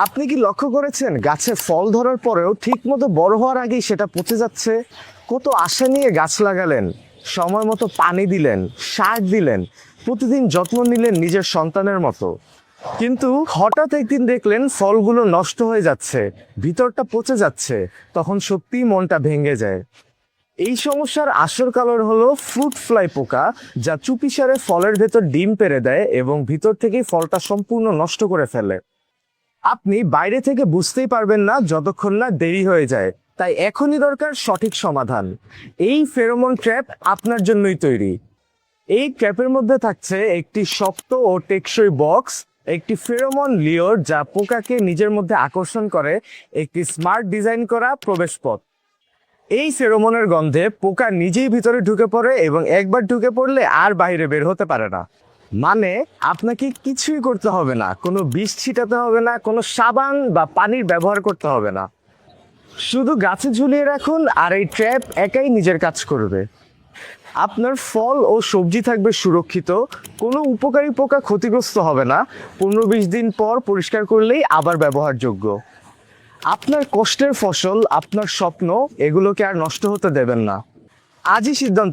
আপনি কি লক্ষ্য করেছেন গাছে ফল ধরার পরেও ঠিকমতো বড় হওয়ার আগেই সেটা পচে যাচ্ছে? কত আশা নিয়ে গাছ লাগালেন, সময় মতো পানি দিলেন, সার দিলেন, প্রতিদিন যত্ন নিলেন নিজের সন্তানের মতো, কিন্তু হঠাৎ একদিন দেখলেন ফলগুলো নষ্ট হয়ে যাচ্ছে, ভিতরটা পচে যাচ্ছে। তখন সত্যিই মনটা ভেঙে যায়। এই সমস্যার আসল কারণ হলো ফ্রুট ফ্লাই পোকা, যা চুপিসারে ফলের ভেতর ডিম পেড়ে দেয় এবং ভিতর থেকেই ফলটা সম্পূর্ণ নষ্ট করে ফেলে। আপনি বাইরে থেকে বুঝতেই পারবেন না যতক্ষণ না দেরি হয়ে যায়। তাই এখনই দরকার সঠিক সমাধান। এই ফেরোমন ট্র্যাপ আপনার জন্যই তৈরি। এই ট্র্যাপের মধ্যে থাকছে একটি শক্ত ও টেকসই বক্স, একটি ফেরোমন লিওর যা পোকাকে নিজের মধ্যে আকর্ষণ করে, একটি স্মার্ট ডিজাইন করা প্রবেশপথ। এই ফেরোমনের গন্ধে পোকা নিজেই ভিতরে ঢুকে পড়ে এবং একবার ঢুকে পড়লে আর বাইরে বের হতে পারে না। মানে আপনাকে কিছুই করতে হবে না, কোনো বিষ ছিটাতে হবে না, কোনো সাবান বা পানির ব্যবহার করতে হবে না। শুধু গাছে ঝুলিয়ে রাখুন আর এই ট্র্যাপ একাই নিজের কাজ করবে। আপনার ফল ও সবজি থাকবে সুরক্ষিত, কোনো উপকারী পোকা ক্ষতিগ্রস্ত হবে না। 15-20 দিন পর পরিষ্কার করলেই আবার ব্যবহারযোগ্য। আপনার কষ্টের ফসল, আপনার স্বপ্ন, এগুলোকে আর নষ্ট হতে দেবেন না। আজই সিদ্ধান্ত